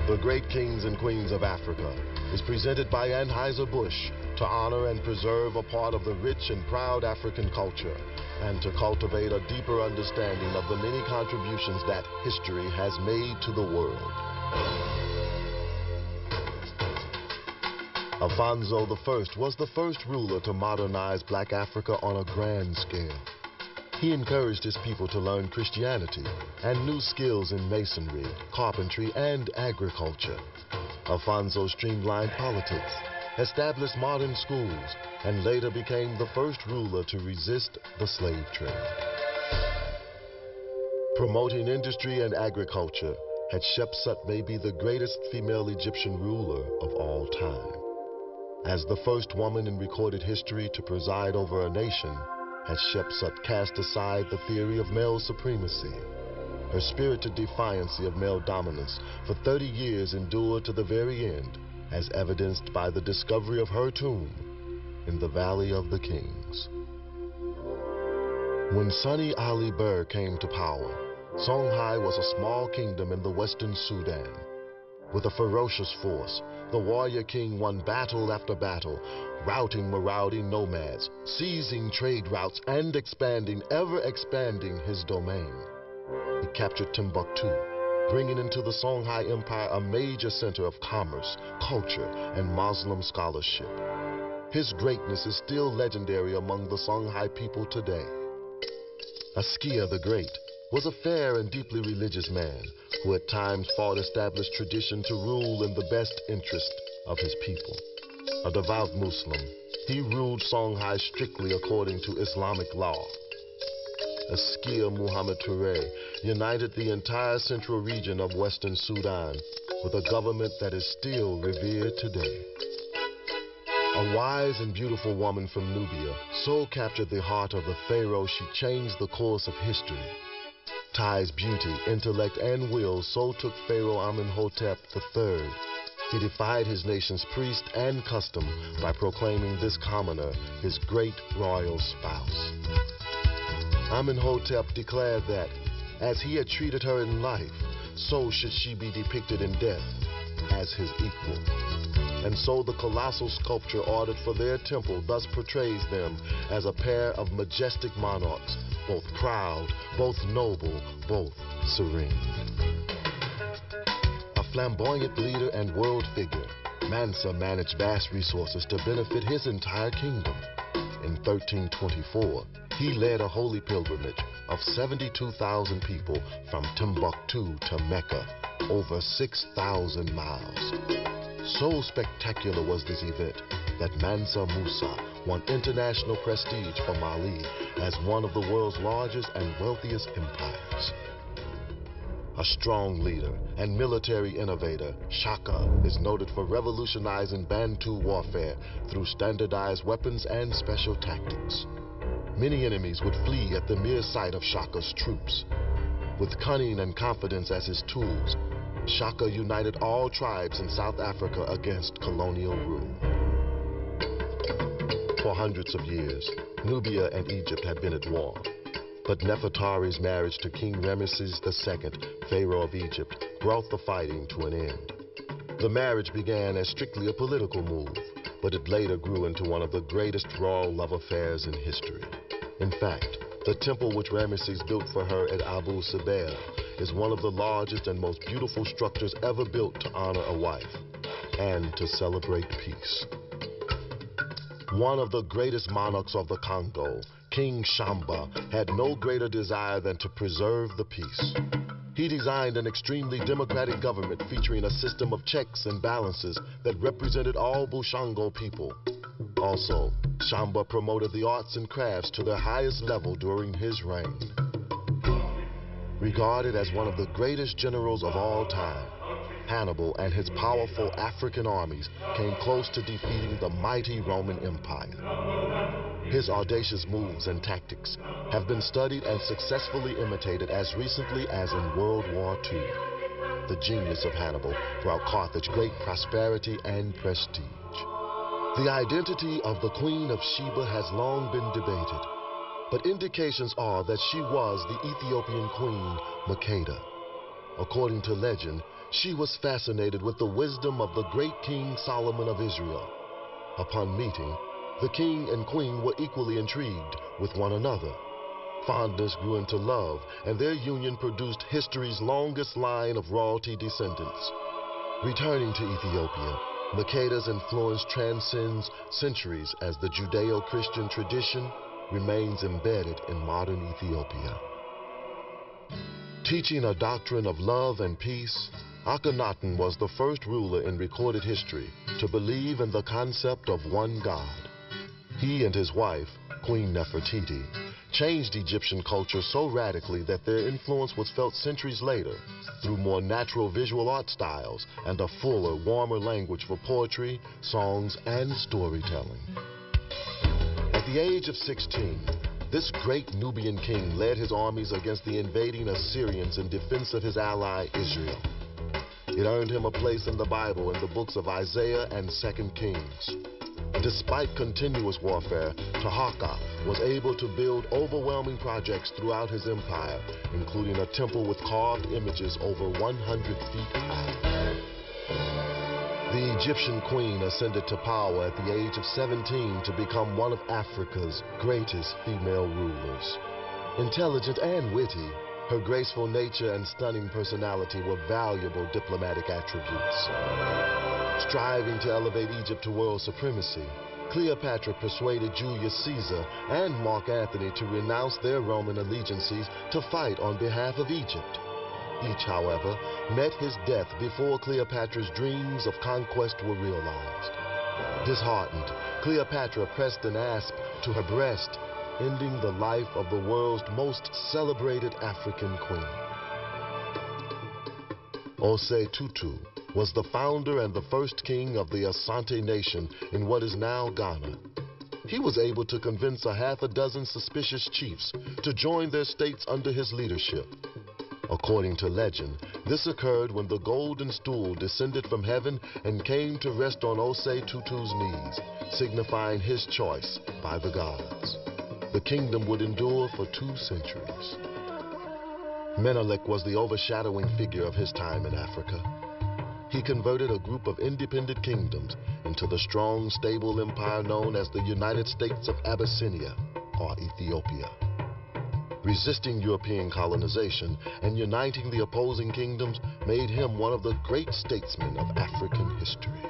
The Great Kings and Queens of Africa is presented by Anheuser-Busch to honor and preserve a part of the rich and proud African culture and to cultivate a deeper understanding of the many contributions that history has made to the world. Alfonso I was the first ruler to modernize Black Africa on a grand scale. He encouraged his people to learn Christianity and new skills in masonry, carpentry, and agriculture. Alfonso streamlined politics, established modern schools, and later became the first ruler to resist the slave trade. Promoting industry and agriculture, Hatshepsut may be the greatest female Egyptian ruler of all time. As the first woman in recorded history to preside over a nation, Hatshepsut cast aside the theory of male supremacy. Her spirited defiance of male dominance for 30 years endured to the very end, as evidenced by the discovery of her tomb in the Valley of the Kings. When Sani Ali Burr came to power, Songhai was a small kingdom in the western Sudan. With a ferocious force, the warrior king won battle after battle, routing marauding nomads, seizing trade routes, and ever expanding his domain. He captured Timbuktu, bringing into the Songhai Empire a major center of commerce, culture, and Muslim scholarship. His greatness is still legendary among the Songhai people today. Askia the Great was a fair and deeply religious man who at times fought established tradition to rule in the best interest of his people. A devout Muslim, he ruled Songhai strictly according to Islamic law. Askia Muhammad Touré united the entire central region of western Sudan with a government that is still revered today. A wise and beautiful woman from Nubia so captured the heart of the pharaoh she changed the course of history. Tai's beauty, intellect, and will so took Pharaoh Amenhotep III. He defied his nation's priest and custom by proclaiming this commoner his great royal spouse. Amenhotep declared that, as he had treated her in life, so should she be depicted in death as his equal. And so the colossal sculpture ordered for their temple thus portrays them as a pair of majestic monarchs, both proud, both noble, both serene. A flamboyant leader and world figure, Mansa managed vast resources to benefit his entire kingdom. In 1324, he led a holy pilgrimage of 72,000 people from Timbuktu to Mecca, over 6,000 miles. So spectacular was this event that Mansa Musa won international prestige for Mali as one of the world's largest and wealthiest empires. A strong leader and military innovator, Shaka is noted for revolutionizing Bantu warfare through standardized weapons and special tactics. Many enemies would flee at the mere sight of Shaka's troops. With cunning and confidence as his tools, Shaka united all tribes in South Africa against colonial rule. For hundreds of years, Nubia and Egypt had been at war. But Nefertari's marriage to King Ramesses II, Pharaoh of Egypt, brought the fighting to an end. The marriage began as strictly a political move, but it later grew into one of the greatest royal love affairs in history. In fact, the temple which Ramesses built for her at Abu Simbel is one of the largest and most beautiful structures ever built to honor a wife and to celebrate peace. One of the greatest monarchs of the Congo, King Shamba, had no greater desire than to preserve the peace. He designed an extremely democratic government featuring a system of checks and balances that represented all Bushango people. Also, Shamba promoted the arts and crafts to their highest level during his reign. Regarded as one of the greatest generals of all time, Hannibal and his powerful African armies came close to defeating the mighty Roman Empire. His audacious moves and tactics have been studied and successfully imitated as recently as in World War II. The genius of Hannibal brought Carthage great prosperity and prestige. The identity of the Queen of Sheba has long been debated, but indications are that she was the Ethiopian queen Makeda. According to legend, she was fascinated with the wisdom of the great King Solomon of Israel. Upon meeting, the king and queen were equally intrigued with one another. Fondness grew into love, and their union produced history's longest line of royalty descendants. Returning to Ethiopia, Makeda's influence transcends centuries as the Judeo-Christian tradition remains embedded in modern Ethiopia. Teaching a doctrine of love and peace, Akhenaten was the first ruler in recorded history to believe in the concept of one God. He and his wife, Queen Nefertiti, changed Egyptian culture so radically that their influence was felt centuries later through more natural visual art styles and a fuller, warmer language for poetry, songs, and storytelling. At the age of 16, this great Nubian king led his armies against the invading Assyrians in defense of his ally Israel. It earned him a place in the Bible in the books of Isaiah and 2 Kings. Despite continuous warfare, Taharqa was able to build overwhelming projects throughout his empire, including a temple with carved images over 100 feet high. The Egyptian queen ascended to power at the age of 17 to become one of Africa's greatest female rulers. Intelligent and witty, her graceful nature and stunning personality were valuable diplomatic attributes. Striving to elevate Egypt to world supremacy, Cleopatra persuaded Julius Caesar and Mark Antony to renounce their Roman allegiances to fight on behalf of Egypt. Each, however, met his death before Cleopatra's dreams of conquest were realized. Disheartened, Cleopatra pressed an asp to her breast, ending the life of the world's most celebrated African queen. Osei Tutu was the founder and the first king of the Asante Nation in what is now Ghana. He was able to convince a half a dozen suspicious chiefs to join their states under his leadership. According to legend, this occurred when the golden stool descended from heaven and came to rest on Osei Tutu's knees, signifying his choice by the gods. The kingdom would endure for 2 centuries. Menelik was the overshadowing figure of his time in Africa. He converted a group of independent kingdoms into the strong, stable empire known as the United States of Abyssinia, or Ethiopia. Resisting European colonization and uniting the opposing kingdoms made him one of the great statesmen of African history.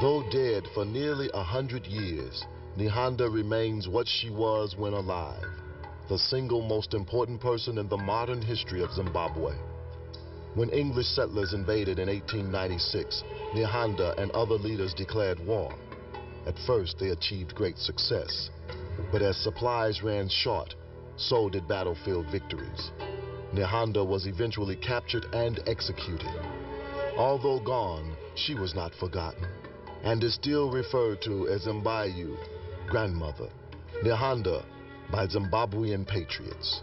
Though dead for nearly 100 years, Nihanda remains what she was when alive, the single most important person in the modern history of Zimbabwe. When English settlers invaded in 1896, Nihanda and other leaders declared war. At first, they achieved great success. But as supplies ran short, so did battlefield victories. Nihanda was eventually captured and executed. Although gone, she was not forgotten, and is still referred to as Mbayu, grandmother, Nihanda, by Zimbabwean patriots.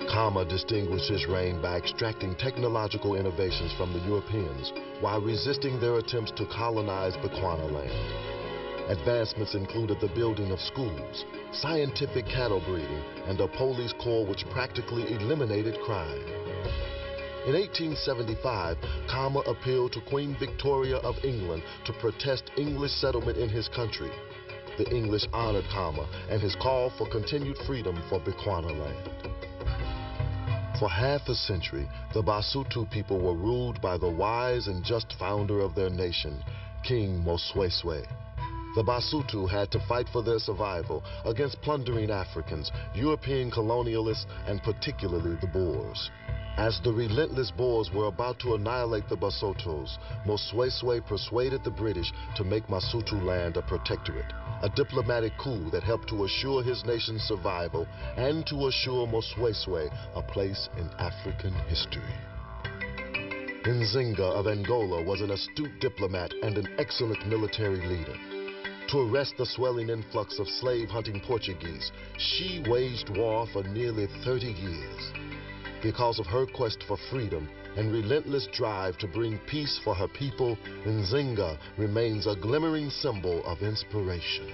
Khama distinguished his reign by extracting technological innovations from the Europeans while resisting their attempts to colonize Bechuanaland. Advancements included the building of schools, scientific cattle breeding, and a police corps which practically eliminated crime. In 1875, Khama appealed to Queen Victoria of England to protest English settlement in his country. The English honored Khama and his call for continued freedom for Bechuanaland. For half a century, the Basutu people were ruled by the wise and just founder of their nation, King Mosweswe. The Basutu had to fight for their survival against plundering Africans, European colonialists, and particularly the Boers. As the relentless Boers were about to annihilate the Basotos, Mosweswe persuaded the British to make Masutu land a protectorate, a diplomatic coup that helped to assure his nation's survival and to assure Mosweswe a place in African history. Nzinga of Angola was an astute diplomat and an excellent military leader. To arrest the swelling influx of slave-hunting Portuguese, she waged war for nearly 30 years. Because of her quest for freedom and relentless drive to bring peace for her people, Nzinga remains a glimmering symbol of inspiration.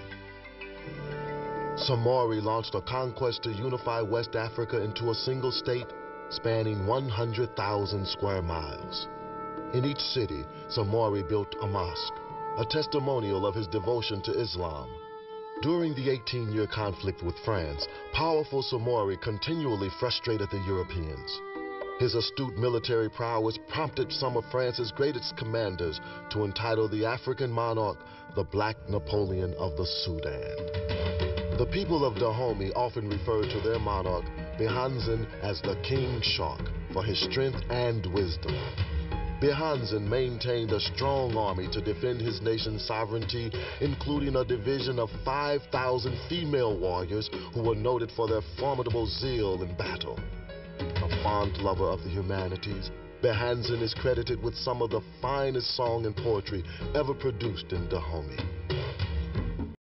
Samori launched a conquest to unify West Africa into a single state, spanning 100,000 square miles. In each city, Samori built a mosque, a testimonial of his devotion to Islam. During the 18-year conflict with France, powerful Samori continually frustrated the Europeans. His astute military prowess prompted some of France's greatest commanders to entitle the African monarch the Black Napoleon of the Sudan. The people of Dahomey often referred to their monarch, Behanzin, as the King Shark for his strength and wisdom. Behanzin maintained a strong army to defend his nation's sovereignty, including a division of 5,000 female warriors who were noted for their formidable zeal in battle. A fond lover of the humanities, Behanzin is credited with some of the finest song and poetry ever produced in Dahomey.